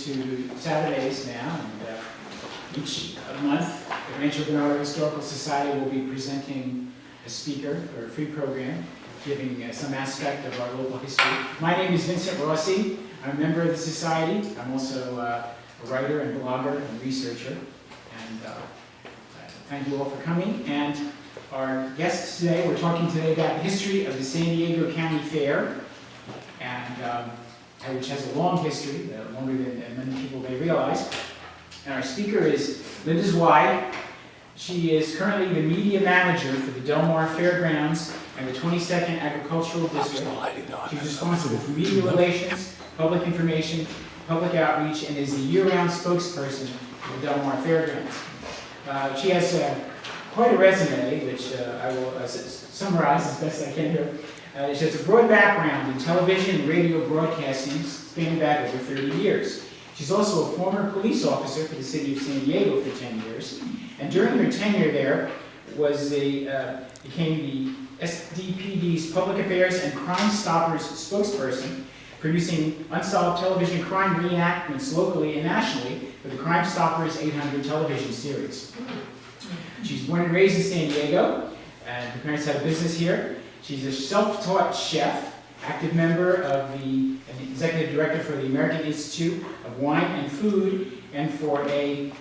to Saturdays now, and each month the Rancho Bernardo Historical Society will be presenting a speaker for a free program, giving some aspect of our local history. My name is Vincent Rossi. I'm a member of the Society. I'm also a writer and blogger and researcher. And thank you all for coming. And our guests today, we're talking today about the history of the San Diego County Fair, and which has a long history, longer than many people may realize. And our speaker is Linda Zweig. She is currently the media manager for the Mar Fairgrounds and the 22nd Agricultural District. She's responsible for media relations, public information, public outreach, and is the year-round spokesperson for the Mar Fairgrounds. She has quite a resume, which I will summarize as best I can here. She has a broad background in television and radio broadcasting, spanning back over 30 years. She's also a former police officer for the city of San Diego for 10 years. And during her tenure there, became the SDPD's Public Affairs and Crime Stoppers spokesperson, producing unsolved television crime reenactments locally and nationally for the Crime Stoppers 800 television series. She's born and raised in San Diego, and her parents have a business here. She's a self-taught chef, active member of and executive director for the American Institute of Wine and Food, and for a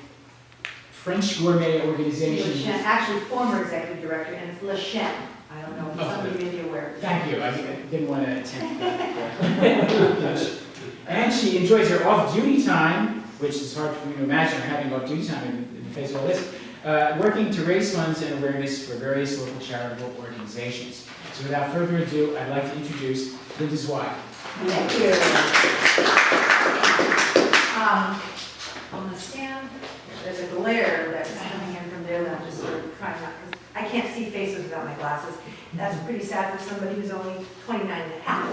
French gourmet organization. Actually, former executive director, and it's Le Chen. I don't know if somebody may be aware. Thank you. I didn't want to attempt that. And she enjoys her off-duty time, which is hard for me to imagine her having off-duty time in the face of all this, working to raise funds and awareness for various local charitable organizations. So without further ado, I'd like to introduce Linda Zweig. Thank you. On the stand, there's a glare that's coming in from there that I'm just sort of trying not, because I can't see faces without my glasses. That's pretty sad for somebody who's only 29 and a half.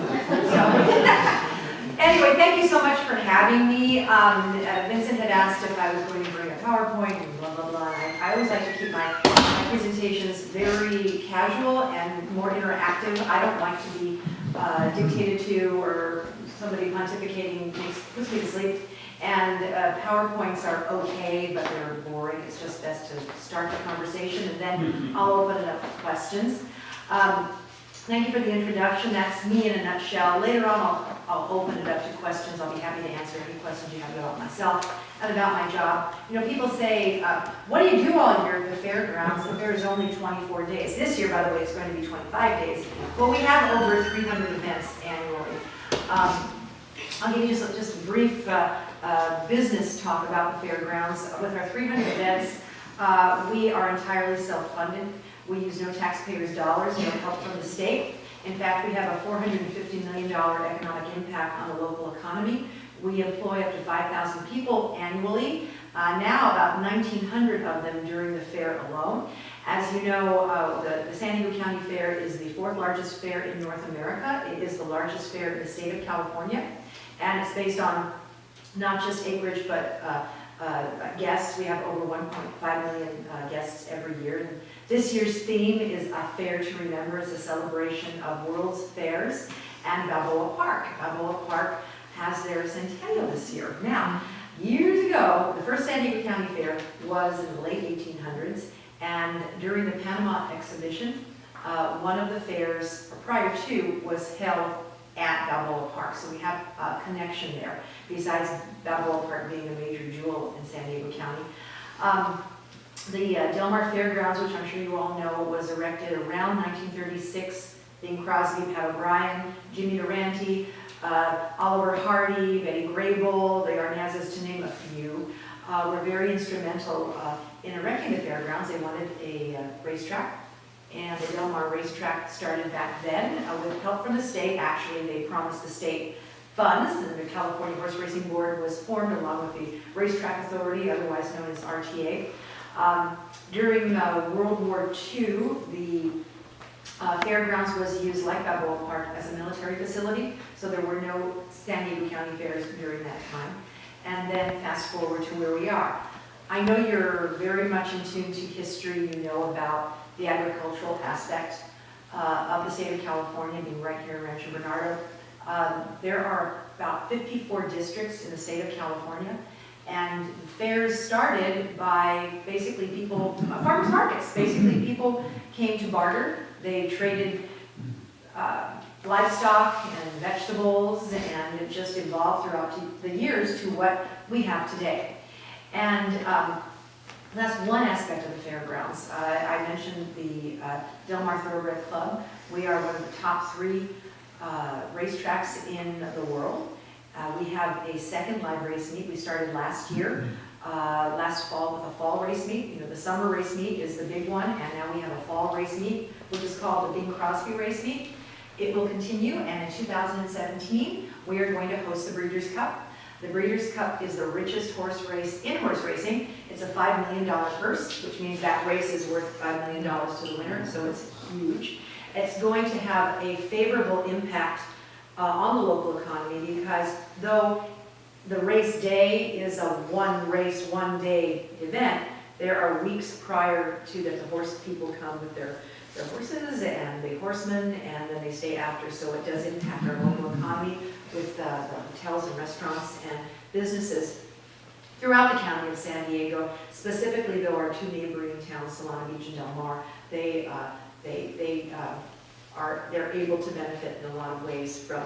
So, anyway, thank you so much for having me. Vincent had asked if I was going to bring a PowerPoint and blah, blah, blah. I always like to keep my presentations very casual and more interactive. I don't like to be dictated to, or somebody pontificating puts me to sleep. And PowerPoints are okay, but they're boring. It's just best to start the conversation, and then I'll open it up for questions. Thank you for the introduction. That's me in a nutshell. Later on, I'll open it up to questions. I'll be happy to answer any questions you have about myself and about my job. You know, people say, what do you do all year at the fairgrounds if there's only 24 days? This year, by the way, it's going to be 25 days. Well, we have over 300 events annually. I'll give you just a brief business talk about the fairgrounds. With our 300 events, we are entirely self-funded. We use no taxpayers' dollars, no help from the state. In fact, we have a $450 million economic impact on the local economy. We employ up to 5,000 people annually, now about 1,900 of them during the fair alone. As you know, the San Diego County Fair is the 4th largest fair in North America. It is the largest fair in the state of California, and it's based on not just acreage, but guests. We have over 1.5 million guests every year. And this year's theme is A Fair to Remember. It's a celebration of World's Fairs and Balboa Park. Balboa Park has their centennial this year. Now, years ago, the first San Diego County Fair was in the late 1800s, and during the Panama exhibition, one of the fairs prior to was held at Balboa Park. So we have a connection there, besides Balboa Park being a major jewel in San Diego County. The Mar Fairgrounds, which I'm sure you all know, was erected around 1936. Bing Crosby, Pat O'Brien, Jimmy Durante, Oliver Hardy, Betty Grable, the Arnazes, to name a few, were very instrumental in erecting the fairgrounds. They wanted a racetrack. And the Del Mar racetrack started back then with help from the state. Actually, they promised the state funds, and the California Horse Racing Board was formed along with the Racetrack Authority, otherwise known as RTA. During World War II, the fairgrounds was used, like Balboa Park, as a military facility, so there were no San Diego County fairs during that time. And then fast forward to where we are. I know you're very much in tune to history. You know about the agricultural aspect of the state of California, being right here in Rancho Bernardo. There are about 54 districts in the state of California, and fairs started by basically people, farmers markets. Basically, people came to barter. They traded livestock and vegetables, and it just evolved throughout the years to what we have today. And that's one aspect of the fairgrounds. I mentioned the Del Mar Thoroughbred Club. We are one of the top 3 racetracks in the world. We have a second live race meet we started last year, last fall with a fall race meet. You know, the summer race meet is the big one, and now we have a fall race meet, which is called the Bing Crosby Race Meet. It will continue, and in 2017, we are going to host the Breeders' Cup. The Breeders' Cup is the richest horse race in horse racing. It's a $5 million purse, which means that race is worth $5 million to the winner, so it's huge. It's going to have a favorable impact on the local economy, because though the race day is a one race, one day event, there are weeks prior to that the horse people come with their horses and the horsemen, and then they stay after, so it does impact our local economy with the hotels and restaurants and businesses throughout the county of San Diego. Specifically, though, our 2 neighboring towns, Solana Beach and Del Mar, they're able to benefit in a lot of ways from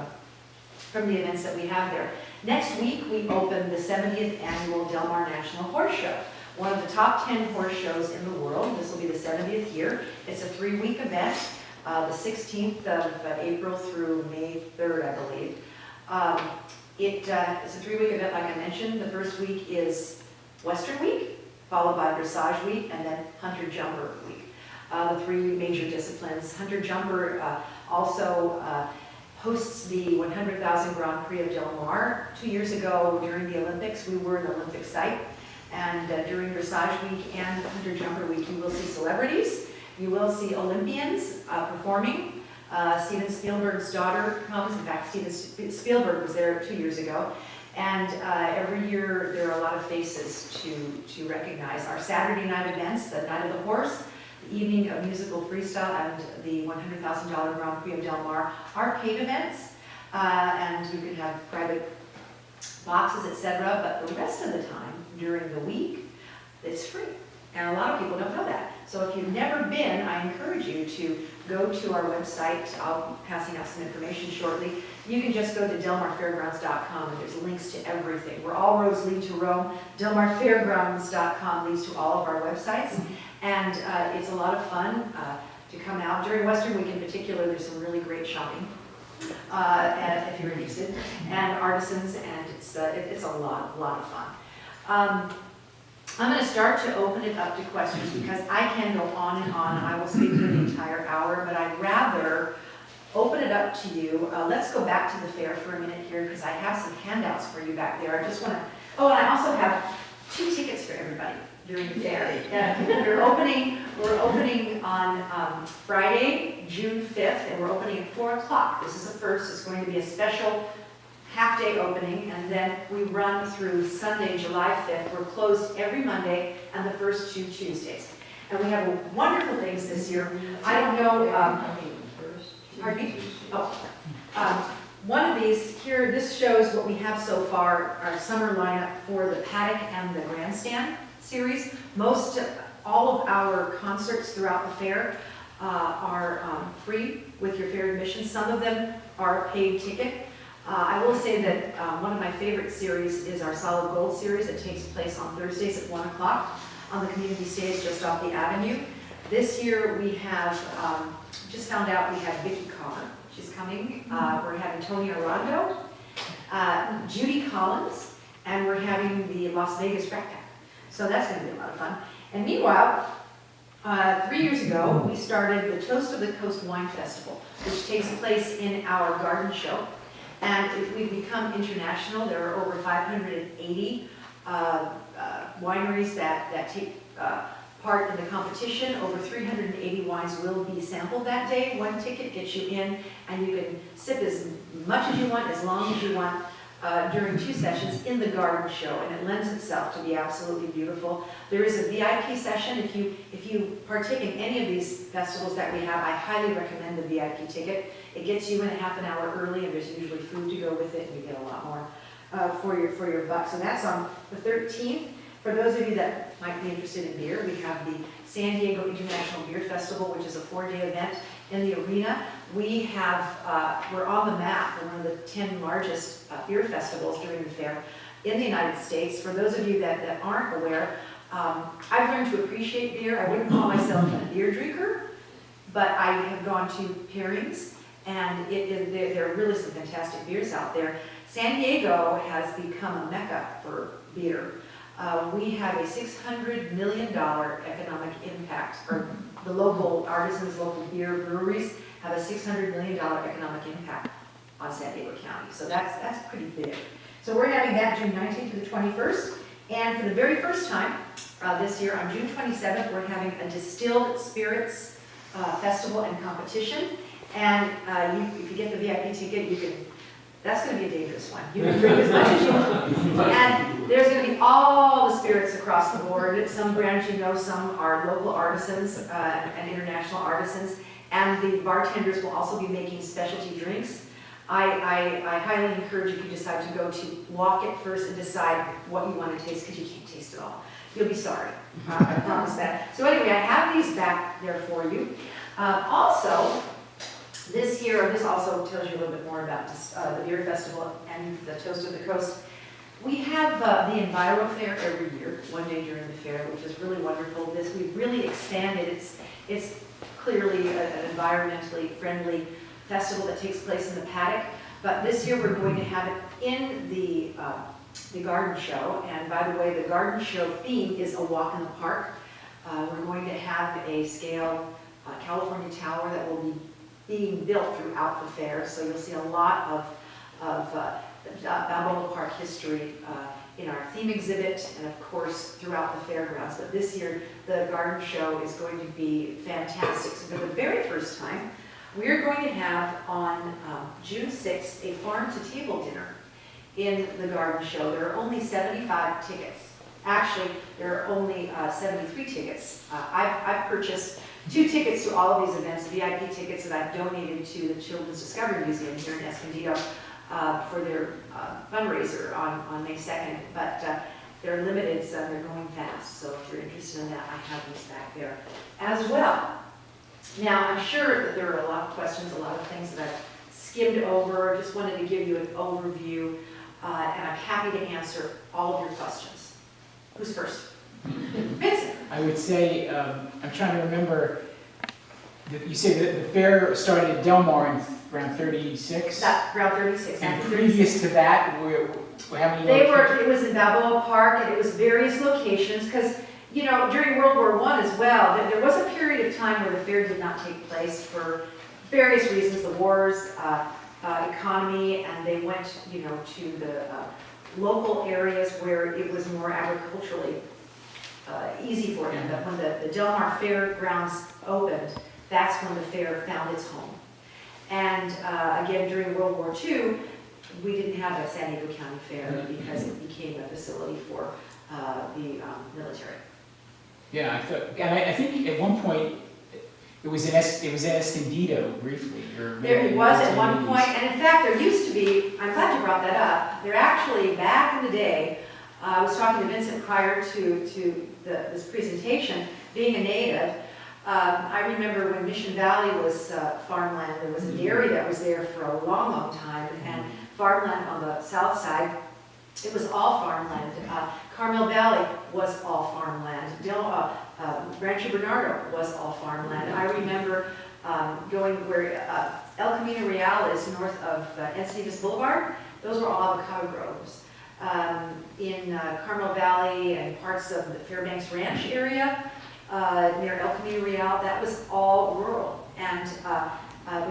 the events that we have there. Next week, we open the 70th annual Del Mar National Horse Show, one of the top 10 horse shows in the world. This will be the 70th year. It's a 3-week event, the 16th of April through May 3rd, I believe. It's a 3-week event, like I mentioned. The first week is Western Week, followed by Dressage Week, and then Hunter Jumper Week. The 3 major disciplines. Hunter Jumper also hosts the 100,000 Grand Prix of Del Mar. 2 years ago, during the Olympics, we were an Olympic site. And during Dressage Week and Hunter Jumper Week, you will see celebrities. You will see Olympians performing. Steven Spielberg's daughter comes. In fact, Steven Spielberg was there 2 years ago. And every year, there are a lot of faces to recognize. Our Saturday night events, the Night of the Horse, the evening of musical freestyle, and the $100,000 Grand Prix of Del Mar are paid events, and you can have private boxes, etc. But the rest of the time during the week, it's free, and a lot of people don't know that. So if you've never been, I encourage you to go to our website. I'll be passing out some information shortly. You can just go to delmarfairgrounds.com, and there's links to everything. Where all roads lead to Rome, delmarfairgrounds.com leads to all of our websites. And it's a lot of fun to come out. During Western Week in particular, there's some really great shopping, if you're interested, and artisans, and it's a lot of fun. I'm going to start to open it up to questions, because I can go on and on, and I will speak for the entire hour, but I'd rather open it up to you. Let's go back to the fair for a minute here, because I have some handouts for you back there. I just want to, oh, and I also have 2 tickets for everybody during the fair. We're opening on Friday, June 5th, and we're opening at 4 o'clock. This is the first. It's going to be a special half-day opening, and then we run through Sunday, July 5th. We're closed every Monday and the first 2 Tuesdays. And we have wonderful things this year. I don't know, pardon me? Oh. One of these here, this shows what we have so far, our summer lineup for the Paddock and the Grandstand series. All of our concerts throughout the fair are free with your fair admission. Some of them are a paid ticket. I will say that one of my favorite series is our Solid Gold series that takes place on Thursdays at 1 o'clock on the community stage just off the avenue. This year we have, just found out we have Vicki Carr. She's coming. We're having Tony Arando, Judy Collins, and we're having the Las Vegas Rec Pack. So that's going to be a lot of fun. And meanwhile, 3 years ago, we started the Toast of the Coast Wine Festival, which takes place in our garden show. And we've become international. There are over 580 wineries that take part in the competition. Over 380 wines will be sampled that day. 1 ticket gets you in, and you can sip as much as you want, as long as you want. during 2 sessions in the garden show, and it lends itself to be absolutely beautiful. There is a VIP session. If you partake in any of these festivals that we have, I highly recommend the VIP ticket. It gets you in a half an hour early, and there's usually food to go with it, and you get a lot more for your buck. So that's on the 13th. For those of you that might be interested in beer, we have the San Diego International Beer Festival, which is a 4-day event in the arena. We're on the map. We're one of the 10 largest beer festivals during the fair in the United States. For those of you that aren't aware, I've learned to appreciate beer. I wouldn't call myself a beer drinker, but I have gone to pairings, and there are really some fantastic beers out there. San Diego has become a mecca for beer. We have a $600 million economic impact, or the local artisans, local beer breweries have a $600 million economic impact on San Diego County. So that's pretty big. So we're having that June 19th to the 21st. And for the very first time this year, on June 27th, we're having a distilled spirits festival and competition. And if you get the VIP ticket, that's going to be a dangerous one. You can drink as much as you want. And there's going to be all the spirits across the board. Some brands you know, some are local artisans and international artisans. And the bartenders will also be making specialty drinks. I highly encourage, if you decide to go, to walk it first and decide what you want to taste, because you can't taste it all. You'll be sorry. I promise that. So anyway, I have these back there for you. Also, this year, this also tells you a little bit more about the beer festival and the Toast of the Coast. We have the Enviro Fair every year, one day during the fair, which is really wonderful. We've really expanded. It's clearly an environmentally friendly festival that takes place in the paddock, but this year we're going to have it in the garden show. And by the way, the garden show theme is a walk in the park. We're going to have a scale California tower that will be being built throughout the fair, so you'll see a lot of Balboa Park history in our theme exhibit, and of course throughout the fairgrounds. But this year the garden show is going to be fantastic. So for the very first time, we're going to have on June 6th a farm-to-table dinner in the garden show. There are only 75 tickets. Actually, there are only 73 tickets. I've purchased 2 tickets to all of these events, VIP tickets that I've donated to the Children's Discovery Museum here in Escondido for their fundraiser on May 2nd. But they're limited, so they're going fast. So if you're interested in that, I have these back there as well. Now, I'm sure that there are a lot of questions, a lot of things that I've skimmed over. Just wanted to give you an overview, and I'm happy to answer all of your questions. Who's first? Vincent. I would say, I'm trying to remember, you say that the fair started at Del Mar in around 36? Around 36. And previous to that, how many locations? It was in Balboa Park, and it was various locations, because you know, during World War I as well, there was a period of time where the fair did not take place for various reasons, the wars, economy, and they went, you know, to the local areas where it was more agriculturally easy for them. But when the Del Mar Fairgrounds opened, that's when the fair found its home. And again, during World War II, we didn't have a San Diego County Fair because it became a facility for the military. Yeah, I think at one point it was in Escondido briefly. It was at one point, and in fact, there used to be. I'm glad you brought that up. There actually, back in the day, I was talking to Vincent prior to this presentation. Being a native, I remember when Mission Valley was farmland. There was a dairy that was there for a long, long time, and farmland on the south side. It was all farmland. Carmel Valley was all farmland. Rancho Bernardo was all farmland. I remember going where El Camino Real is north of Encinitas Boulevard. Those were all avocado groves. In Carmel Valley and parts of the Fairbanks Ranch area, near El Camino Real, that was all rural. And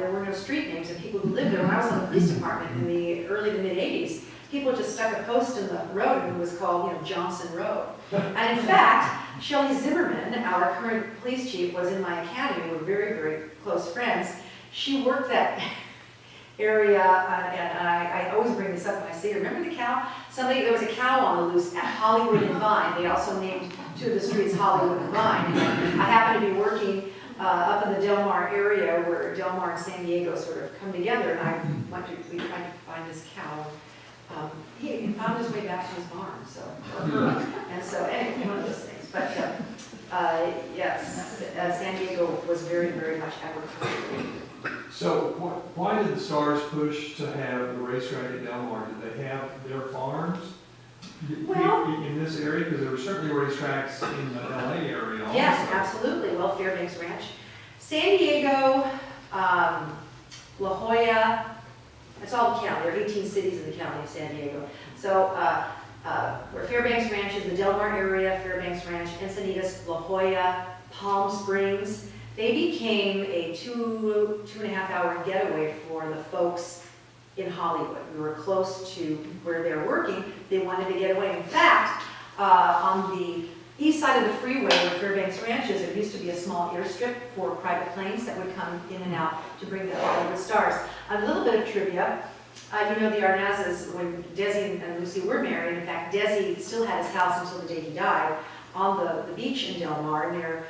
there were no street names, and people who lived there. When I was on the police department in the early to mid 80s, people just stuck a post in the road and it was called, you know, Johnson Road. And in fact, Shelley Zimmerman, our current police chief, was in my academy. We were very, very close friends. She worked that area, and I always bring this up when I see it. Remember the cow? There was a cow on the loose at Hollywood and Vine. They also named two of the streets Hollywood and Vine. And I happened to be working up in the Del Mar area where Del Mar and San Diego sort of come together, and we tried to find this cow. He found his way back to his barn, so, and so anyway, one of those things. But yes, San Diego was very, very much agricultural. So why did the Stars push to have the racetrack at Del Mar? Did they have their farms in this area? Because there were certainly racetracks in the LA area also. Yes, absolutely. Well, Fairbanks Ranch. San Diego, La Jolla, it's all the county. There are 18 cities in the county of San Diego. So where Fairbanks Ranch is, the Del Mar area, Fairbanks Ranch, Encinitas, La Jolla, Palm Springs, they became a 2.5 hour getaway for the folks in Hollywood. We were close to where they're working. They wanted to get away. In fact, on the east side of the freeway where Fairbanks Ranch is, there used to be a small airstrip for private planes that would come in and out to bring the Hollywood stars. A little bit of trivia. You know the Arnazes, when Desi and Lucy were married, in fact, Desi still had his house until the day he died on the beach in Del Mar near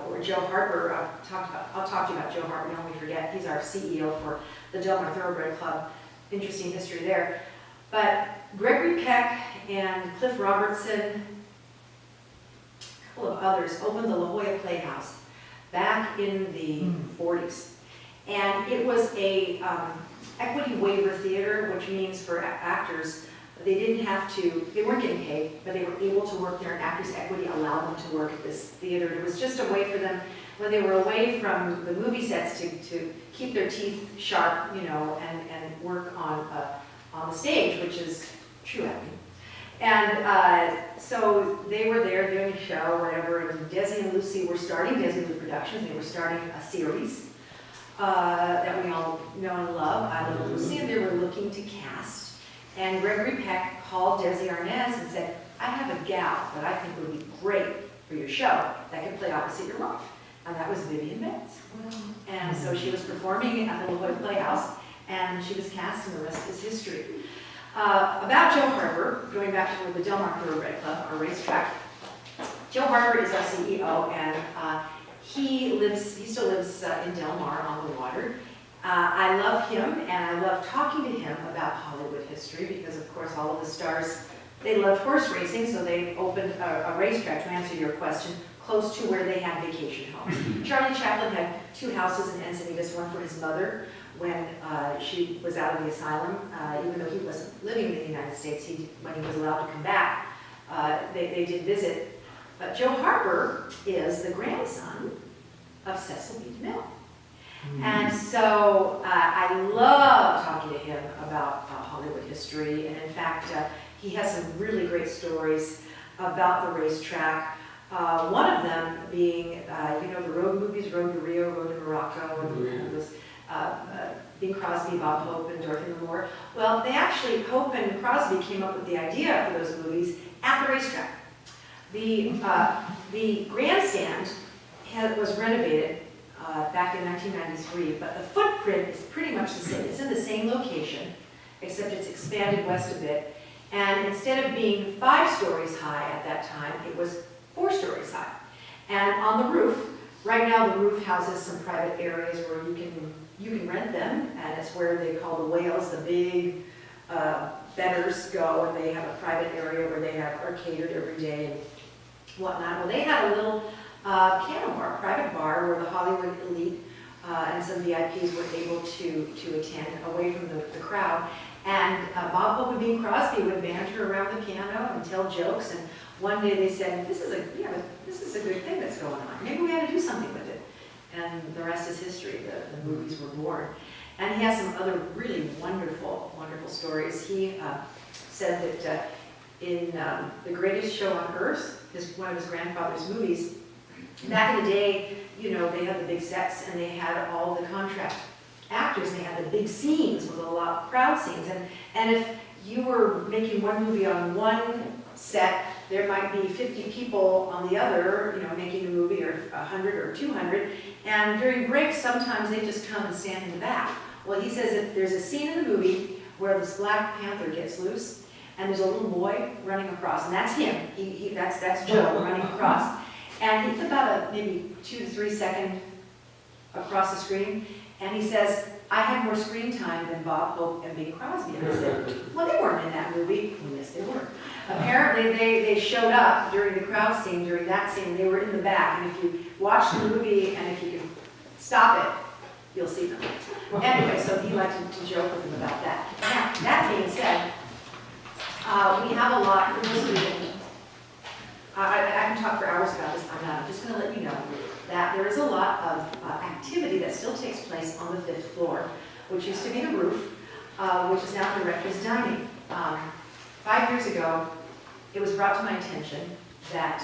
where Joe Harper, I'll talk to you about Joe Harper, don't we forget, he's our CEO for the Del Mar Thoroughbred Club. Interesting history there. But Gregory Peck and Cliff Robertson, a couple of others, opened the La Jolla Playhouse back in the 40s. And it was a equity waiver theater, which means for actors, they weren't getting paid, but they were able to work there, and Actors Equity allowed them to work at this theater. It was just a way for them, when they were away from the movie sets, to keep their teeth sharp, you know, and work on the stage, which is true acting. And so they were there doing a show, or whatever, and Desi and Lucy were starting Desi and Lou Productions. They were starting a series that we all know and love, I Love Lucy, and they were looking to cast. And Gregory Peck called Desi Arnaz and said, I have a gal that I think would be great for your show that could play opposite your wife. And that was Vivian Betts. And so she was performing at the La Jolla Playhouse, and she was cast, and the rest is history. About Joe Harper, going back to the Del Mar Thoroughbred Club, our racetrack. Joe Harper is our CEO, and he still lives in Del Mar on the water. I love him, and I love talking to him about Hollywood history because, of course, all of the stars, they loved horse racing, so they opened a racetrack, to answer your question, close to where they had vacation homes. Charlie Chaplin had 2 houses in Encinitas, one for his mother when she was out of the asylum, even though he wasn't living in the United States, when he was allowed to come back, they did visit. But Joe Harper is the grandson of Cecil B. DeMille. And so I love talking to him about Hollywood history, and in fact, he has some really great stories about the racetrack. One of them being, you know, the road movies, Road to Rio, Road to Morocco, and those, Bing Crosby, Bob Hope, and Dorothy Lamour. Well, Hope and Crosby came up with the idea for those movies at the racetrack. The grandstand was renovated back in 1993, but the footprint is pretty much the same. It's in the same location, except it's expanded west a bit. And instead of being 5 stories high at that time, it was 4 stories high. And on the roof, right now the roof houses some private areas where you can rent them, and it's where they call the whales, the big bettors go, and they have a private area where they are catered every day and whatnot. Well, they had a little piano bar, private bar, where the Hollywood elite and some VIPs were able to attend away from the crowd. And Bob Hope and Bing Crosby would banter around the piano and tell jokes. And one day they said, this is a good thing that's going on. Maybe we ought to do something with it. And the rest is history. The movies were born. And he has some other really wonderful, wonderful stories. He said that in The Greatest Show on Earth, one of his grandfather's movies, back in the day, you know, they had the big sets and they had all the contract actors, and they had the big scenes with a lot of crowd scenes. And if you were making one movie on one set, there might be 50 people on the other, you know, making a movie, or 100 or 200. And during breaks, sometimes they just come and stand in the back. Well, he says that there's a scene in the movie where this Black Panther gets loose, and there's a little boy running across, and that's him. That's Joe running across. And it's about a maybe 2 to 3 second across the screen, and he says, I had more screen time than Bob Hope and Bing Crosby. And I said, well, they weren't in that movie. Well, yes, they were. Apparently, they showed up during the crowd scene, during that scene. They were in the back, and if you watch the movie, and if you can stop it, you'll see them. Anyway, so he liked to joke with them about that. Now, that being said, we have a lot, for those of you, I can talk for hours about this, I'm just going to let you know that there is a lot of activity that still takes place on the 5th floor, which used to be the roof, which is now Director's Dining. 5 years ago, it was brought to my attention that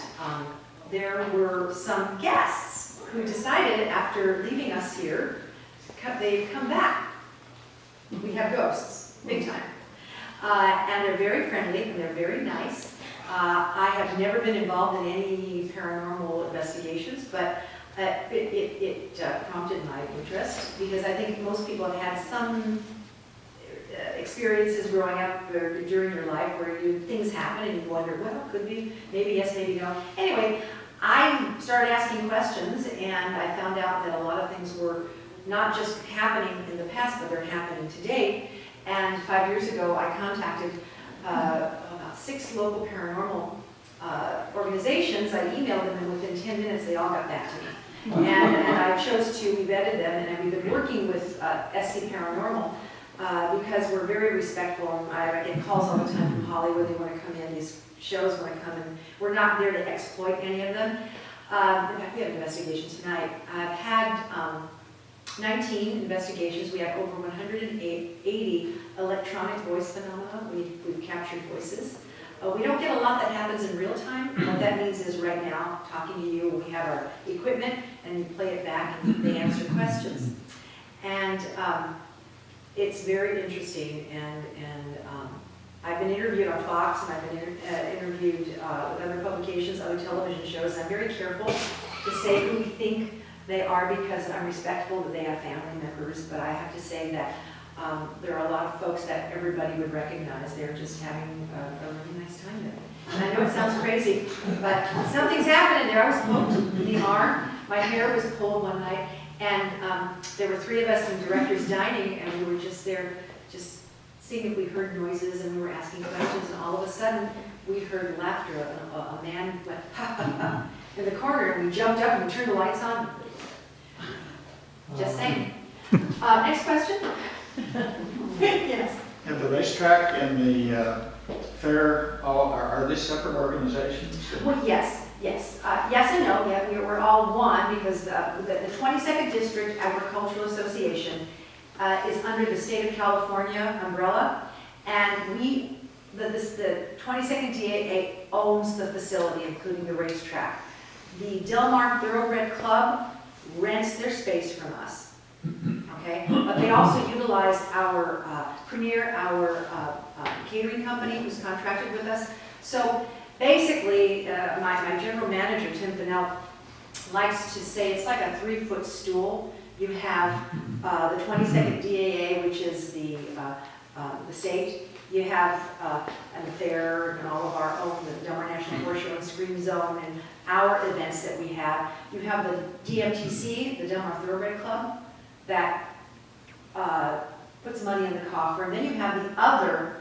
there were some guests who decided after leaving us here, they've come back. We have ghosts, big time. And they're very friendly and they're very nice. I have never been involved in any paranormal investigations, but it prompted my interest because I think most people have had some experiences growing up or during your life where things happen and you wonder, well, could be, maybe yes, maybe no. Anyway, I started asking questions and I found out that a lot of things were not just happening in the past, but they're happening today. And 5 years ago, I contacted about 6 local paranormal organizations. I emailed them, and within 10 minutes, they all got back to me. And I chose to, we vetted them, and we've been working with SC Paranormal because we're very respectful. I get calls all the time from Hollywood. They want to come in, these shows want to come in. We're not there to exploit any of them. In fact, we have investigations tonight. I've had 19 investigations. We have over 180 electronic voice phenomena. We've captured voices. We don't get a lot that happens in real time. What that means is right now, talking to you, we have our equipment and you play it back and they answer questions. And it's very interesting. And I've been interviewed on Fox and I've been interviewed with other publications, other television shows. I'm very careful to say who we think they are because I'm respectful that they have family members, but I have to say that there are a lot of folks that everybody would recognize. They're just having a really nice time there. And I know it sounds crazy, but something's happening there. I was poked in the arm. My hair was pulled one night, and there were 3 of us in Director's Dining, and we were just there, just seeing if we heard noises, and we were asking questions, and all of a sudden, we heard laughter. A man went, ha, ha, ha, in the corner, and we jumped up and we turned the lights on. Just saying. Next question? Yes. And the racetrack and the fair, are they separate organizations? Well, yes. Yes and no. Yeah, we're all one because the 22nd District Agricultural Association is under the state of California umbrella, and the 22nd DAA owns the facility, including the racetrack. The Del Mar Thoroughbred Club rents their space from us, okay? But they also utilize our Premier, our catering company who's contracted with us. So basically, my general manager, Tim Fennell, likes to say it's like a 3-foot stool. You have the 22nd DAA, which is the state. You have the fair and all of our own, the Del Mar National Horse Show and Scream Zone, and our events that we have. You have the DMTC, the Del Mar Thoroughbred Club, that puts money in the coffer. And then you have the other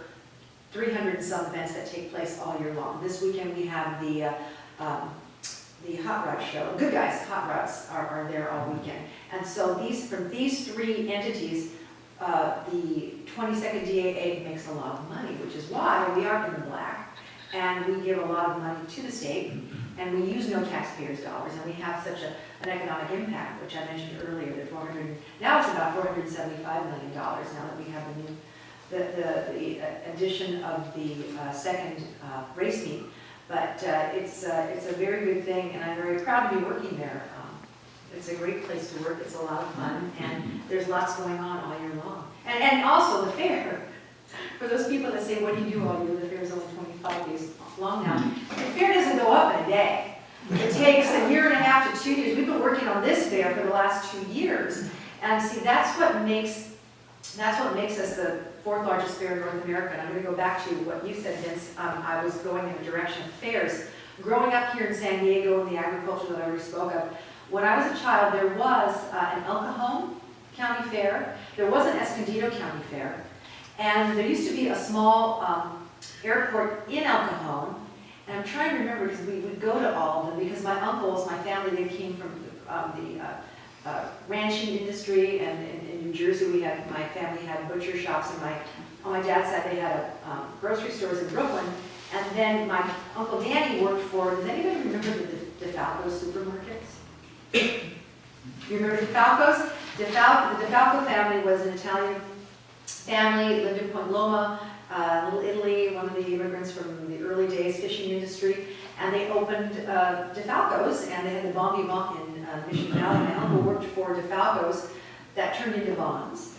300 and some events that take place all year long. This weekend we have the Hot Rod Show. Good Guys Hot Rods are there all weekend. And so from these 3 entities, the 22nd DAA makes a lot of money, which is why we are in the black, and we give a lot of money to the state, and we use no taxpayers' dollars, and we have such an economic impact, which I mentioned earlier, now it's about $475 million now that we have the addition of the second race meet. But it's a very good thing, and I'm very proud to be working there. It's a great place to work. It's a lot of fun, and there's lots going on all year long. And also the fair. For those people that say, what do you do all year? The fair is only 25 days long now. The fair doesn't go up in a day. It takes a year and a half to 2 years. We've been working on this fair for the last 2 years. And see, that's what makes That's what makes us the 4th largest fair in North America. And I'm going to go back to what you said, Vince. I was going in the direction of fairs. Growing up here in San Diego and the agriculture that I already spoke of, when I was a child, there was an El Cajon County Fair. There was an Escondido County Fair. And there used to be a small airport in El Cajon. And I'm trying to remember because we would go to all of them because my uncles, my family, they came from the ranching industry, and in New Jersey my family had butcher shops, and on my dad's side they had grocery stores in Brooklyn. And then my Uncle Danny worked for, does anybody remember the DeFalco supermarkets? You remember DeFalco's? The DeFalco family was an Italian family, lived in Point Loma, Little Italy, one of the immigrants from the early days, fishing industry, and they opened DeFalco's, and they had the Bon Vivant in Mission Valley. My uncle worked for DeFalco's that turned into Bonds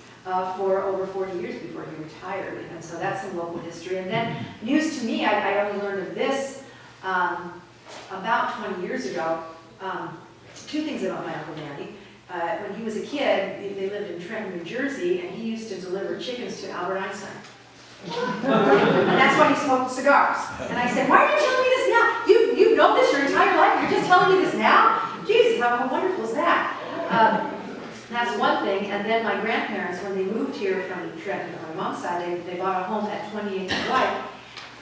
for over 40 years before he retired, and so that's some local history. And then news to me, I only learned of this about 20 years ago. 2 things about my Uncle Danny. When he was a kid, they lived in Trenton, New Jersey, and he used to deliver chickens to Albert Einstein. And that's why he smoked cigars. And I said, why are you telling me this now? You've known this your entire life, you're just telling me this now? Jesus, how wonderful is that? That's one thing. And then my grandparents, when they moved here from Trenton on my mom's side, they bought a home at 28th and White.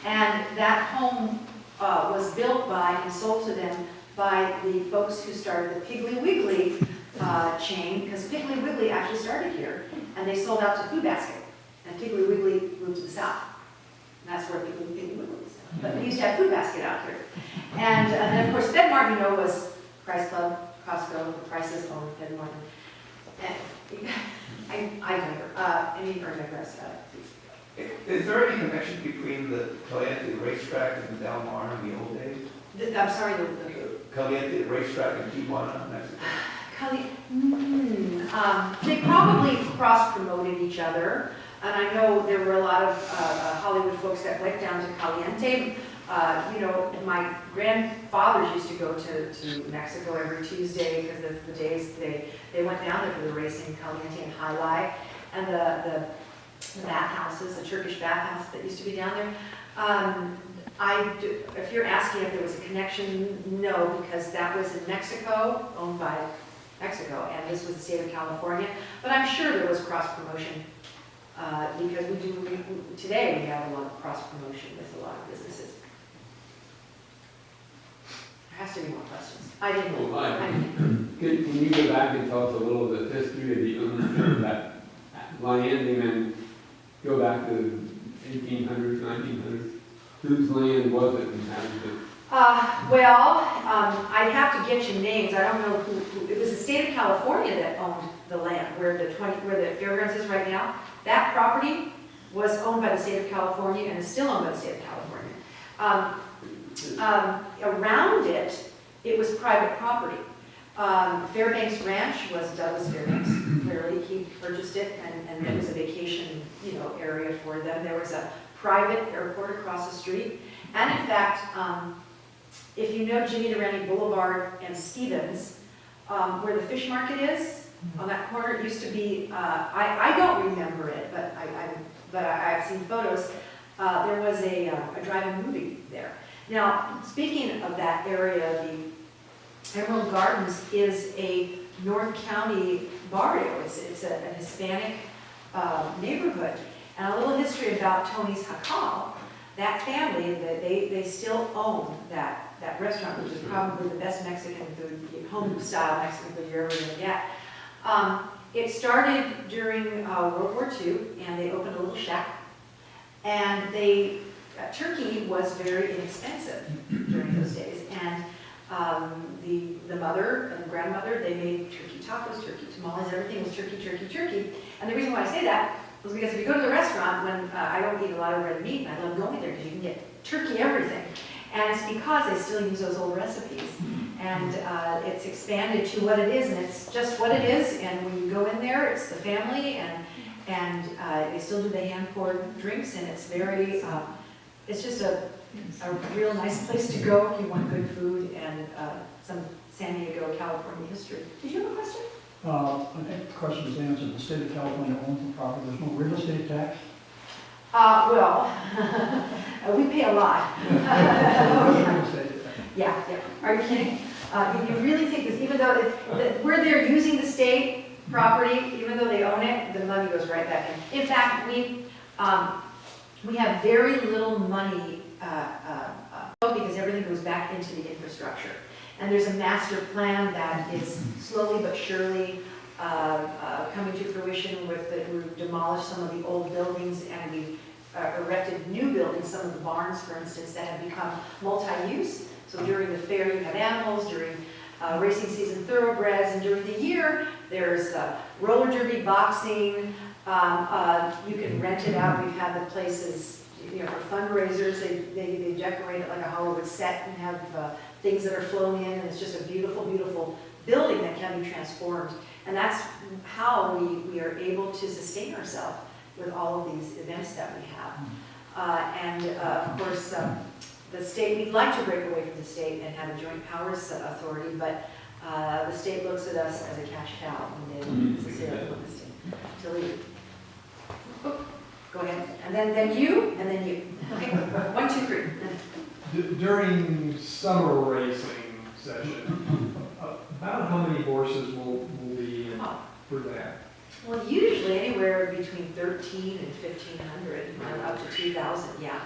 And that home was built by and sold to them by the folks who started the Piggly Wiggly chain, because Piggly Wiggly actually started here, and they sold out to Food Basket. And Piggly Wiggly moved to the south. And that's where Piggly Wiggly is. But we used to have Food Basket out here. And then, of course, Fed Mart, was Price Club, Costco, the Price's own Fed Mart. And I digress. Is there any connection between the Caliente racetrack and the Del Mar in the old days? I'm sorry, Caliente racetrack in Tijuana, Mexico? They probably cross-promoted each other. And I know there were a lot of Hollywood folks that went down to Caliente. My grandfathers used to go to Mexico every Tuesday because of the days they went down there for the racing, Caliente and High Life, and the bathhouses, the Turkish bathhouse that used to be down there. If you're asking if there was a connection, no, because that was in Mexico, owned by Mexico, and this was the state of California. But I'm sure there was cross-promotion because today we have a lot of cross-promotion with a lot of businesses. There has to be more questions. I didn't. Well, hi. Can you go back and tell us a little of the history of the ownership of that land and then go back to 1800s, 1900s? Whose land was it and how did it? I'd have to get you names. I don't know who. It was the state of California that owned the land where the fairgrounds is right now. That property was owned by the state of California and is still owned by the state of California. Around it, it was private property. Fairbanks Ranch was Douglas Fairbanks. Clearly, he purchased it, and it was a vacation, area for them. There was a private airport across the street, and in fact, if you know Jimmy Durante Boulevard and Stevens, where the fish market is on that corner, it used to be. I don't remember it, but I've seen photos. There was a drive-in movie there. Now, speaking of that area, the Emerald Gardens is a North County barrio. It's a Hispanic neighborhood. And a little history about Tony's Jacal. That family, they still own that restaurant, which is probably the best Mexican food, home-style Mexican food you're ever going to get. It started during World War II, and they opened a little shack. And turkey was very inexpensive during those days. And the mother and the grandmother, they made turkey tacos, turkey tamales, everything was turkey, turkey, turkey. And the reason why I say that was because if you go to the restaurant, when I don't eat a lot of red meat, and I love going there because you can get turkey everything. And it's because they still use those old recipes. And it's expanded to what it is, and it's just what it is. And when you go in there, it's the family, and they still do the hand-poured drinks, and it's very, it's just a real nice place to go if you want good food and some San Diego, California history. Did you have a question? I think the question was answered. The state of California owns the property. There's no real estate tax. Well, we pay a lot. Real estate tax. Yeah, yeah. Are you kidding? You really think that even though where they're using the state property, even though they own it, the money goes right back in. In fact, we have very little money because everything goes back into the infrastructure. And there's a master plan that is slowly but surely coming to fruition we've demolished some of the old buildings and we've erected new buildings, some of the barns, for instance, that have become multi-use. So during the fair, you have animals, during racing season, thoroughbreds, and during the year, there's roller derby, boxing. You can rent it out. We've had the places, for fundraisers. They decorate it like a Hollywood set and have things that are flown in, and it's just a beautiful, beautiful building that can be transformed. And that's how we are able to sustain ourselves with all of these events that we have. Of course, the state, we'd like to break away from the state and have a joint powers authority, but the state looks at us as a cash cow when they necessarily want us to leave. Go ahead. And then you, and then you. Okay, 1, 2, 3. During summer racing session, about how many horses will be in for that? Well, usually anywhere between 13 and 1,500, and up to 2,000, yeah.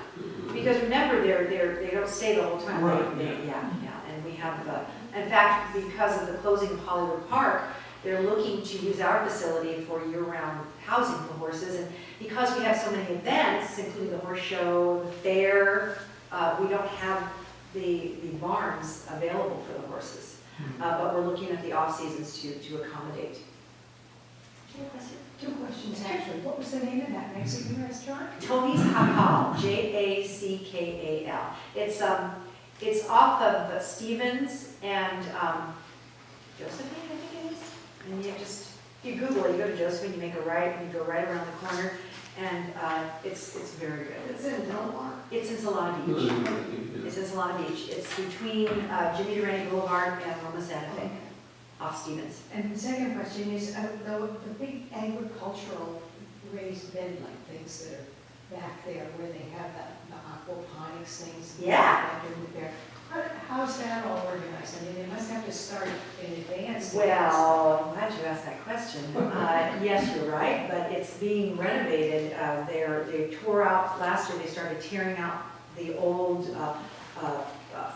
Because remember, they don't stay the whole time. Right, Yeah. And we have, in fact, because of the closing of Hollywood Park, they're looking to use our facility for year-round housing for horses. And because we have so many events, including the horse show, the fair, we don't have the barns available for the horses. But we're looking at the off-seasons to accommodate. Two questions, actually. What was the name of that Mexican restaurant? Tony's Jacal, Jackal. It's off of Stevens and Josephine, I think it is. And if you Google it, you go to Josephine, you make a right, and you go right around the corner, and it's very good. It's in Del Mar. It's in Solana Beach. It's in Solana Beach. It's between Jimmy Durante Boulevard and Roma Santa Fe, off Stevens. And the second question is, the big agricultural raised bed-like things that are back there where they have the aquaponics things. Yeah. Back in the fair. How's that all organized? I mean, they must have to start in advance. Well, I'm glad you asked that question. Yes, you're right, but it's being renovated. They tore out, last year they started tearing out the old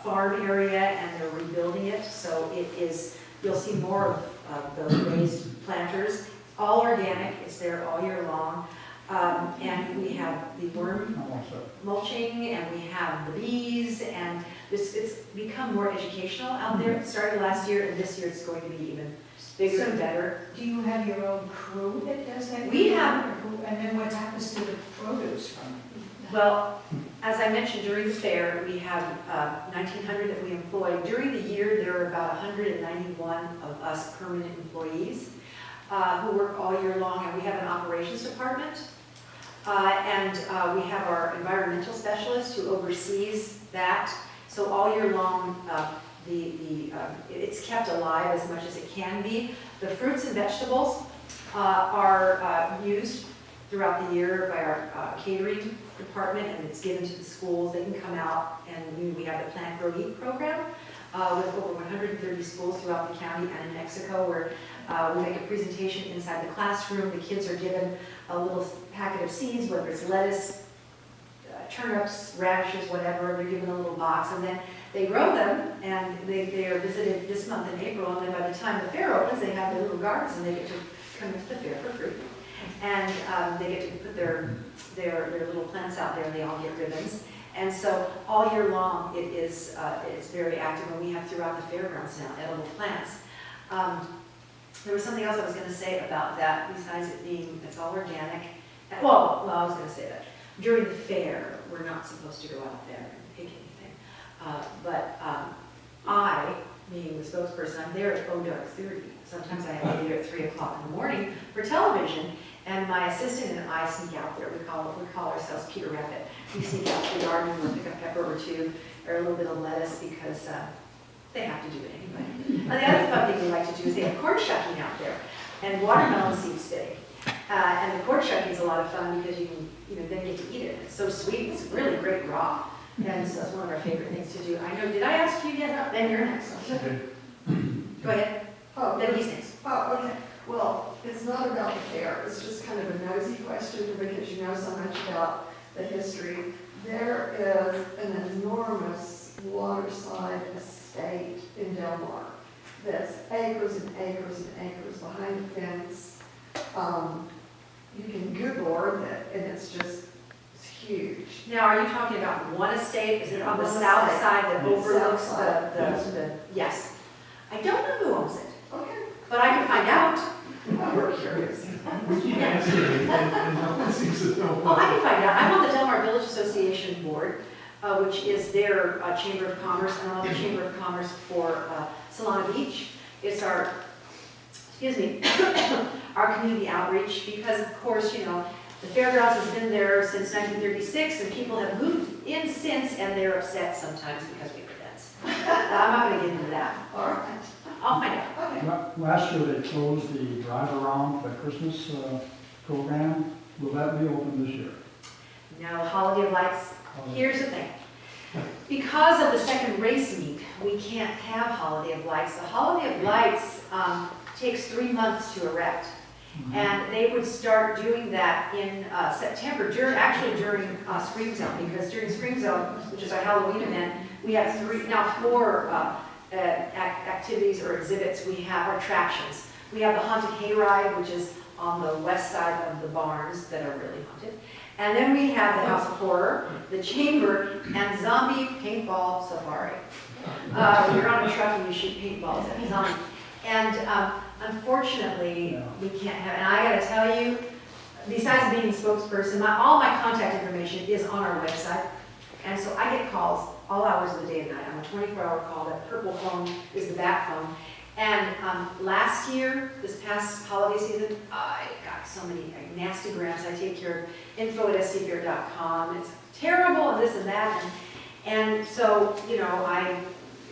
farm area and they're rebuilding it. So it is, you'll see more of those raised planters, all organic, it's there all year long. And we have the worm mulching, and we have the bees, and it's become more educational out there. It started last year, and this year it's going to be even bigger and better. Do you have your own crew that does that? We have. And then what happens to the produce from it? Well, as I mentioned, during the fair, we have 1,900 that we employ. During the year, there are about 191 of us permanent employees who work all year long, and we have an operations department. We have our environmental specialist who oversees that. So all year long, it's kept alive as much as it can be. The fruits and vegetables are used throughout the year by our catering department, and it's given to the schools. They can come out, and we have the Plant, Grow, Eat program with over 130 schools throughout the county and in Mexico, where we make a presentation inside the classroom. The kids are given a little packet of seeds, whether it's lettuce, turnips, radishes, whatever. They're given a little box, and then they grow them, and they are visited this month in April, and then by the time the fair opens, they have their little gardens, and they get to come into the fair for free. And they get to put their little plants out there, and they all get ribbons. And so all year long, it's very active, and we have throughout the fairgrounds now edible plants. There was something else I was going to say about that, besides it being, it's all organic. Well, I was going to say that. During the fair, we're not supposed to go out there and pick anything. I, being the spokesperson, I'm there at 0:30. Sometimes I have to be there at 3 o'clock in the morning for television, and my assistant and I sneak out there. We call ourselves Peter Rabbit. We sneak out to the garden and we'll pick a pepper or two, or a little bit of lettuce, because they have to do it anyway. And the other fun thing we like to do is they have corn shucking out there. and watermelon seed spitting. And the pork chuck is a lot of fun because you can, then get to eat it. It's so sweet, it's really great raw. And so that's one of our favorite things to do. I know, did I ask you yet? No, then you're next. Go ahead. Oh, Then he's next. oh, okay. Well, it's not about the fair, it's just kind of a nosy question because you know so much about the history. There is an enormous waterside estate in Del Mar that's acres and acres and acres behind the fence. You can Google it, and it's huge. Now, are you talking about one estate? Is it on the One south estate. side that overlooks South side, the, yes. I don't know who owns it, Okay, but I can find out. well, we're curious. We keep asking, and no one seems to know. Oh, I can find out. I'm on the Del Mar Village Association Board, which is their Chamber of Commerce, and I'm on the Chamber of Commerce for Solana Beach. It's our, our community outreach, because of course, the fairgrounds has been there since 1936, and people have moved in since, and they're upset sometimes because we were dense. I'm not going to get into that. All right, I'll find out. okay. Last year, they closed the drive around for the Christmas program. Will that be open this year? Now, the Holiday of Lights, here's the thing. Because of the second race meet, we can't have Holiday of Lights. The Holiday of Lights takes 3 months to erect. And they would start doing that in September, during Spring Zone, because during Spring Zone, which is our Halloween event, we have 4 activities or exhibits. We have our attractions. We have the Haunted Hayride, which is on the west side of the barns that are really haunted. And then we have the House of Horror, the Chamber, and Zombie Paintball Safari. You're on a truck and you shoot paintballs at zombies. And unfortunately, we can't have, and I gotta tell you, besides being a spokesperson, all my contact information is on our website. And so I get calls all hours of the day and night. I'm a 24-hour call. That purple phone is the bat phone. And last year, this past holiday season, I got so many nasty grams. I take care of info@stfair.com. It's terrible and this and that. And so, I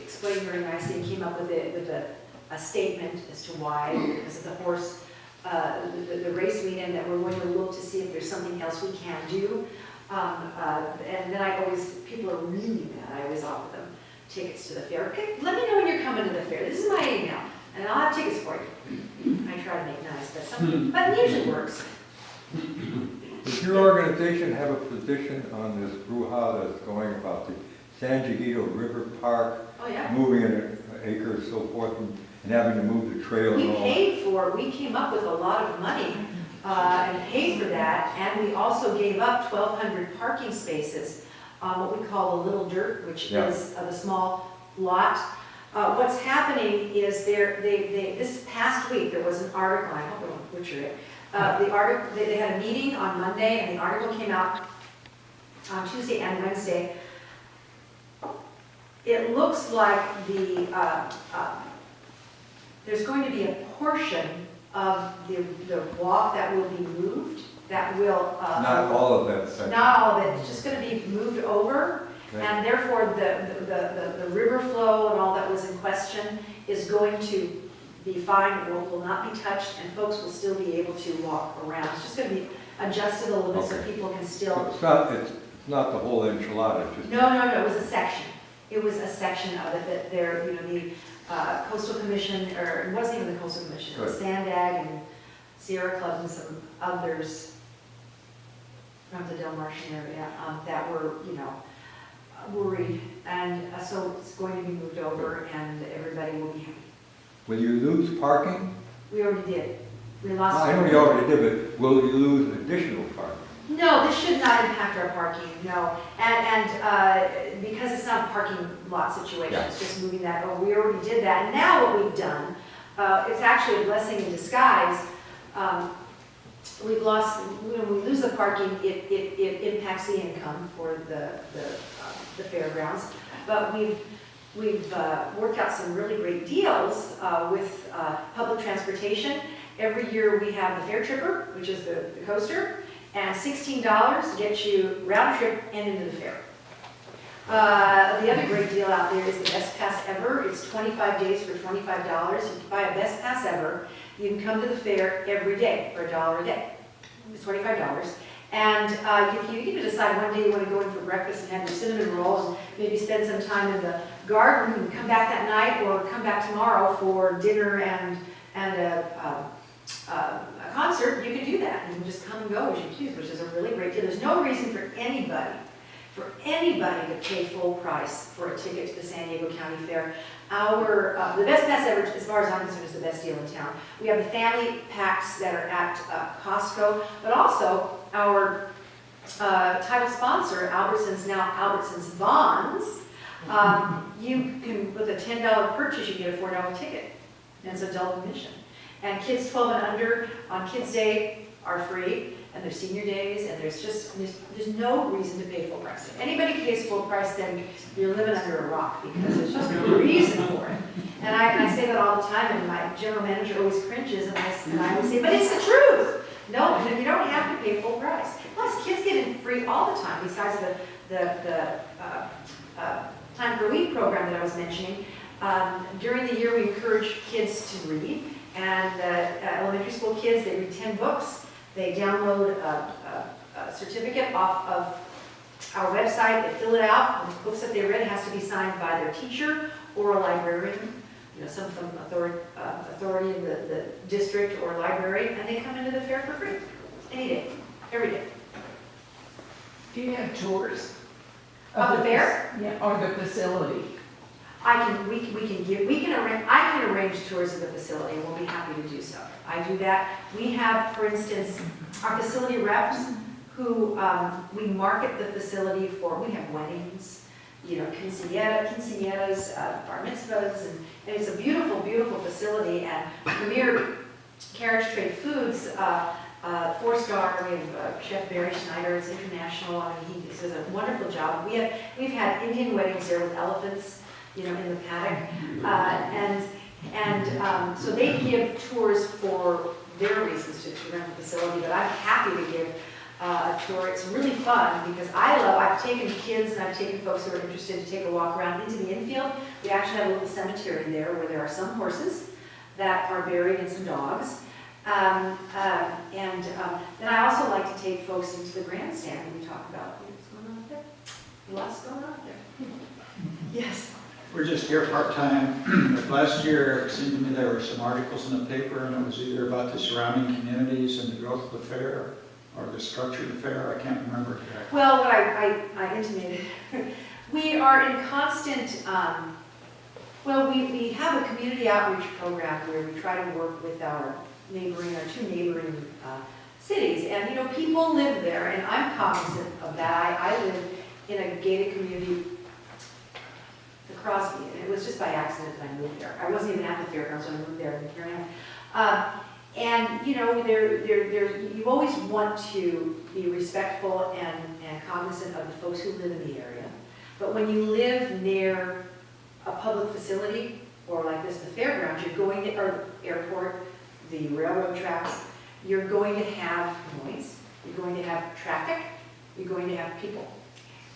explained very nicely and came up with a statement as to why, because of the horse, the race meet, and that we're going to look to see if there's something else we can do. And then people are really mad. I always offer them tickets to the fair. Okay, let me know when you're coming to the fair. This is my email, and I'll have tickets for you. I try to make nice, but it usually works. Does your organization have a position on this brouhaha that's going about the San Jacinto River Park, Oh, yeah. moving an acre or so forth, and having to move the trail and all? We came up with a lot of money and paid for that, and we also gave up 1,200 parking spaces on what we call the Little Dirt, which is the small lot. What's happening is this past week, there was an article, I hope I don't butcher it, the article, they had a meeting on Monday, and the article came out on Tuesday and Wednesday. It looks like there's going to be a portion of the walk that will be moved, that will... Not all of that section. Not all of it, it's just going to be moved over, Okay. and therefore the river flow and all that was in question is going to be fine, it will not be touched, and folks will still be able to walk around. It's just going to be adjusted a little bit so people can still... So it's not the whole enchilada, it's just... No, it was a section. It was a section of it that the Coastal Commission, or it wasn't even the Coastal Commission, it was Sandag and Sierra Club and some others from the Del Martian area that were, worried. And so it's going to be moved over and everybody will be happy. Will you lose parking? We already did. We lost. I know you already did, but will you lose additional parking? No, this should not impact our parking, no. And because it's not a parking lot situation, it's just moving that over. We already did that. And now what we've done, it's actually a blessing in disguise. We've lost, when we lose the parking, it impacts the income for the fairgrounds. But we've worked out some really great deals with public transportation. Every year we have the Fair Tripper, which is the coaster, and $16 to get you round trip and into the fair. The other great deal out there is the Best Pass Ever. It's 25 days for $25. You can buy a Best Pass Ever, You can come to the fair every day for $1 a day. It's $25. And if you can decide one day you want to go in for breakfast and have your cinnamon rolls, and maybe spend some time in the garden and come back that night, or come back tomorrow for dinner and a concert, you can do that. You can just come and go as you choose, which is a really great deal. There's no reason for anybody to pay full price for a ticket to the San Diego County Fair. The best pass ever, as far as I'm concerned, is the best deal in town. We have the family packs that are at Costco, but also our title sponsor, Albertsons, now Albertsons Bonds. You can, with a $10 purchase, you can get a $4 ticket, and it's adult admission. And kids 12 and under on Kids Day are free, and there's senior days, and there's no reason to pay full price. If anybody pays full price, then you're living under a rock, because there's just no reason for it. And I say that all the time, and my general manager always cringes, and I always say, but it's the truth. No, you don't have to pay full price. Plus, kids get in free all the time, besides the Time for Week program that I was mentioning. During the year, we encourage kids to read, and elementary school kids, they read 10 books. They download a certificate off of our website, they fill it out, and the books that they read has to be signed by their teacher or a librarian, some from authority in the district or library, and they come into the fair for free, any day, every day. Do you have tours? Of the fair? Yeah, or the facility? I can arrange tours of the facility, and we'll be happy to do so. I do that. We have, for instance, our facility reps who we market the facility for. We have weddings, quinceañeras, bar mitzvahs, and it's a beautiful, beautiful facility. And Premier Carriage Trade Foods, 4-star. We have Chef Barry Schneider. It's international. I mean, he does a wonderful job. We've had Indian weddings there with elephants, in the paddock, so they give tours for their reasons to rent the facility. But I'm happy to give a tour. It's really fun because I've taken kids and I've taken folks who are interested to take a walk around into the infield. We actually have a little cemetery there where there are some horses that are buried and some dogs. Then I also like to take folks into the grandstand and we talk about what's going on up there. Lots going on up there. Yes. We're just here part-time. But last year, it seemed to me there were some articles in the paper, and it was either about the surrounding communities and the growth of the fair, or the structure of the fair. I can't remember exactly. Well, what I intimated, we are in constant, we have a community outreach program where we try to work with our two neighboring cities. And, people live there, and I'm cognizant of that. I live in a gated community, Crosby, and it was just by accident that I moved there. I wasn't even at the fairgrounds when I moved there, and here I am. You always want to be respectful and cognizant of the folks who live in the area. But when you live near a public facility, or like this, the fairgrounds, or the airport, the railroad tracks, you're going to have noise, you're going to have traffic, you're going to have people.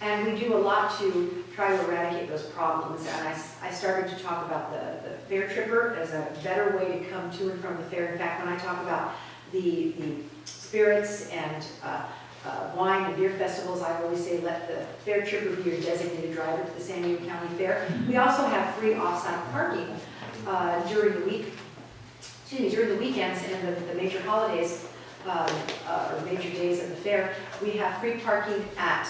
And we do a lot to try to eradicate those problems. And I started to talk about the fair tripper as a better way to come to and from the fair. In fact, when I talk about the spirits and wine and beer festivals, I always say let the fair tripper be your designated driver to the San Diego County Fair. We also have free off-site parking during the weekends and the major holidays. Or major days of the fair. We have free parking at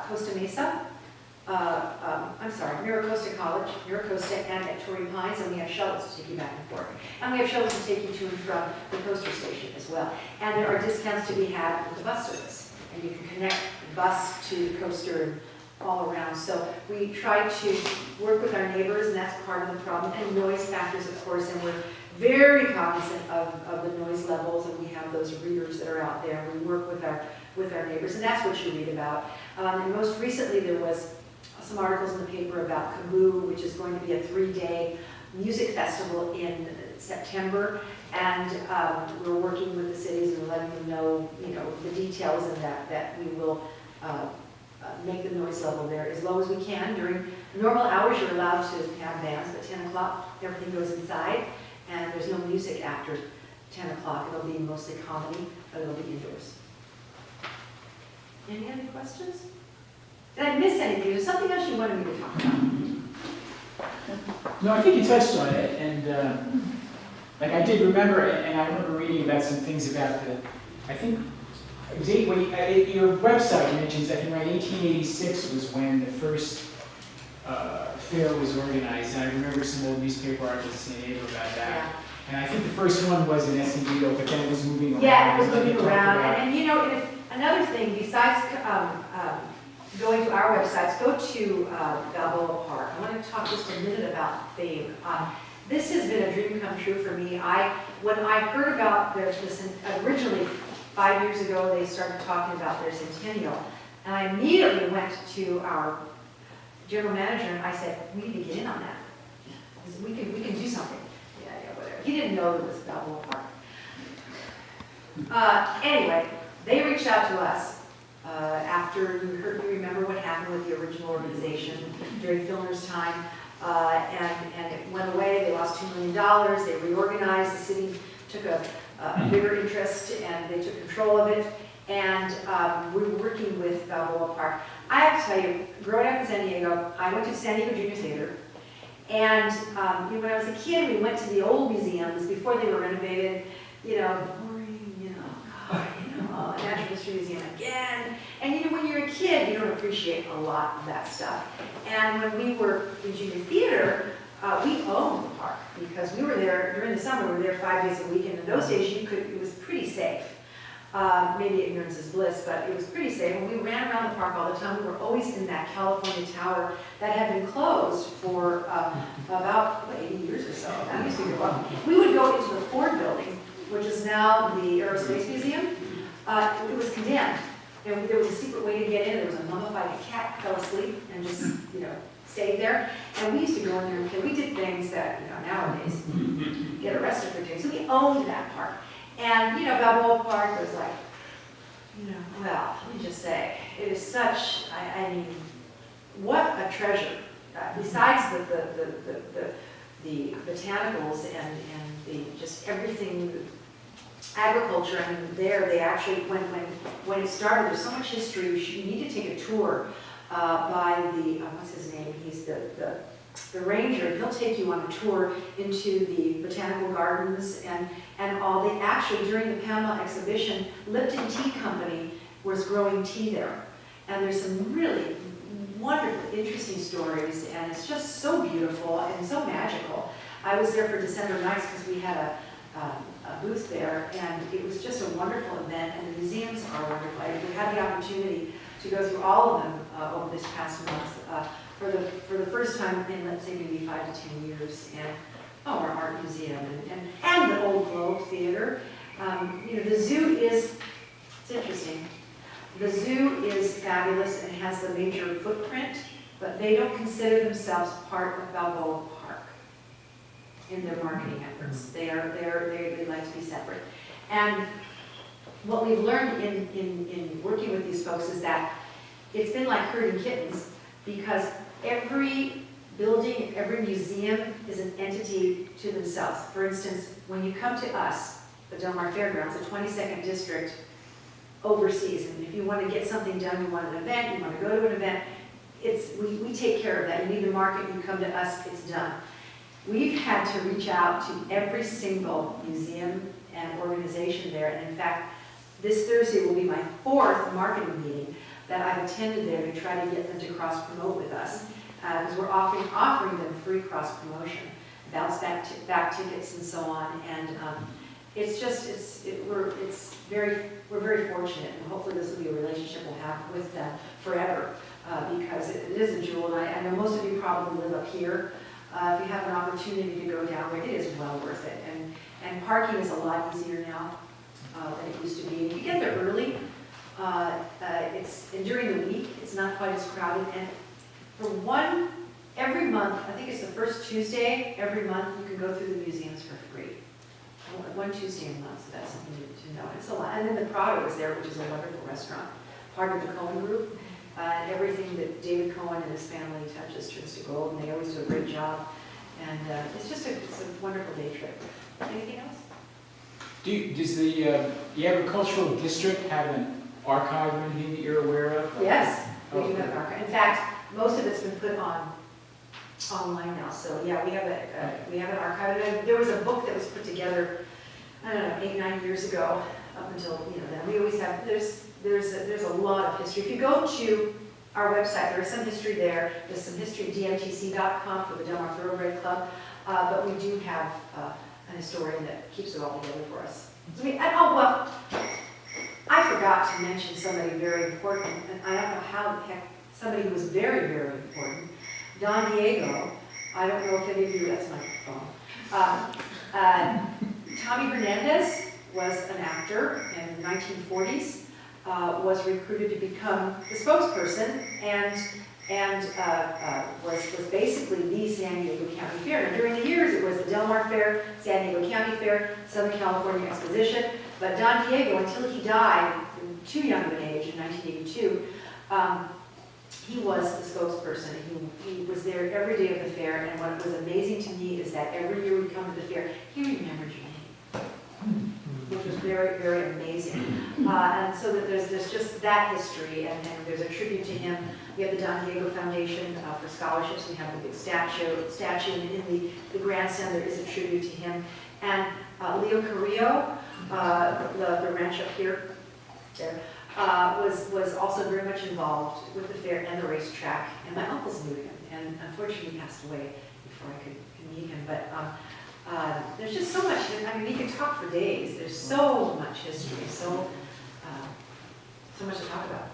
Costa Mesa, Miracosta College, Miracosta, and at Torrey Pines, and we have shuttles to take you back and forth. And we have shuttles to take you to and from the coaster station as well. And there are discounts to be had with the bus service, and you can connect the bus to the coaster and all around. So we try to work with our neighbors, and that's part of the problem. And noise factors, of course, and we're very cognizant of the noise levels, and we have those readers that are out there. We work with our neighbors, and that's what you read about. And most recently, there was some articles in the paper about Kaboo, which is going to be a 3-day music festival in September, and we're working with the cities and letting them know, the details, and that we will make the noise level there as low as we can. During normal hours, you're allowed to have bands, but 10 o'clock, everything goes inside. And there's no music after 10 o'clock. It'll be mostly comedy, but it'll be indoors. Any other questions? Did I miss anything? Is there something else you wanted me to talk about? No, I think you touched on it, and like I did remember, and I remember reading about some things about I think, it was your website mentions, I think around 1886 was when the first fair was organized, and I remember some old newspaper articles in April about that. Yeah. And I think the first one was in Escondido, but then it was moving around. Yeah, it was Like you moving talked around. about. And you know, another thing, besides going to our websites, go to Balboa Park. I want to talk just a minute about theme. This has been a dream come true for me. When I heard about this originally 5 years ago, they started talking about their centennial, and I immediately went to our general manager and I said, we need to get in on that. We can do something. Yeah, whatever. He didn't know it was Balboa Park. Anyway, they reached out to us after you remember what happened with the original organization during Filner's time, and it went away. They lost $2 million. They reorganized. The city took a bigger interest and they took control of it. And we were working with Balboa Park. I have to tell you, growing up in San Diego, I went to San Diego Junior Theater. And when I was a kid, we went to the old museums before they were renovated. Natural History Museum again. And when you're a kid, you don't appreciate a lot of that stuff. And when we were in junior theater, we owned the park because we were there during the summer. We were there 5 days a week, and in those days, it was pretty safe. Maybe ignorance is bliss, but it was pretty safe. And we ran around the park all the time. We were always in that California tower that had been closed for about 80 years or so. That used to go up. We would go into the Ford building, which is now the Aerospace Museum. It was condemned. And there was a secret way to get in. There was a mummified cat fell asleep and just, stayed there. And we used to go in there and play. We did things that, nowadays get arrested for doing. So we owned that park. And, Balboa Park was like, well, let me just say, it is such, I mean, what a treasure. Besides the botanicals and the just everything, agriculture, I mean, they actually, when it started, there's so much history. You need to take a tour by what's his name? He's the ranger. He'll take you on a tour into the botanical gardens and all the, actually during the Panama exhibition, Lipton Tea Company was growing tea there. And there's some really wonderful, interesting stories, and it's just so beautiful and so magical. I was there for December nights because we had a booth there, and it was just a wonderful event, and the museums are wonderful. We had the opportunity to go through all of them over this past month for the first time in, let's say, maybe 5 to 10 years, and our art museum and the old Globe Theater. The zoo it's interesting. The zoo is fabulous and has the major footprint, but they don't consider themselves part of Balboa Park in their marketing efforts. They like to be separate. And what we've learned in working with these folks is that it's been like herding kittens, because every building, every museum is an entity to themselves. For instance, when you come to us, the Mar Fairgrounds, the 22nd district, overseas, and if you want to get something done, you want an event, you want to go to an event, we take care of that. You need to market, you come to us, it's done. We've had to reach out to every single museum and organization there, and in fact, this Thursday will be my 4th marketing meeting that I've attended there to try to get them to cross-promote with us, because we're offering them free cross-promotion, bounce back tickets and so on, and we're very fortunate, and hopefully this will be a relationship we'll have with them forever, because it is a jewel, and I know most of you probably live up here. If you have an opportunity to go down there, it is well worth it, and parking is a lot easier now than it used to be. If you get there early, and during the week, it's not quite as crowded, and every month, I think it's the first Tuesday, every month you can go through the museums for free. One Tuesday a month, so that's something to know. It's a lot. And then the Prado is there, which is a wonderful restaurant, part of the Cohen Group. Everything that David Cohen and his family touches turns to gold, and they always do a great job. And it's a wonderful day trip. Anything else? Does the agricultural district have an archive or anything that you're aware of? Yes, we do Okay. have an archive. In fact, most of it's been put online now, so yeah, we have an archive. And there was a book that was put together, I don't know, 8, 9 years ago, up until, then. We always have, there's a lot of history. If you go to our website, there is some history there. There's some history at dmtc.com for the Del Mar Thoroughbred Club, but we do have an historian that keeps it all together for us. I forgot to mention somebody very important, and I don't know how the heck, somebody who was very, very important. Don Diego, I don't know if any of you, that's my phone. Tommy Hernandez was an actor in the 1940s, was recruited to become the spokesperson, and was basically the San Diego County Fair. Now, during the years, it was the Del Mar Fair, San Diego County Fair, Southern California Exposition, but Don Diego, until he died, too young of an age, in 1982, he was the spokesperson. He was there every day of the fair, and what was amazing to me is that every year we'd come to the fair, he remembered your name, which was very, very amazing. And so that there's just that history, and there's a tribute to him. We have the Don Diego Foundation for scholarships. We have the big statue, and in the grandstand there is a tribute to him. And Leo Carrillo, the ranch up here, there, was also very much involved with the fair and the racetrack. And my uncles knew him, and unfortunately he passed away before I could meet him. But there's just so much. I mean, we could talk for days. There's so much history, so much to talk about.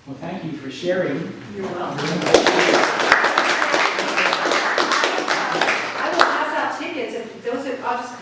Well, thank you for sharing. You're welcome. I will pass out tickets, and those are, I'll just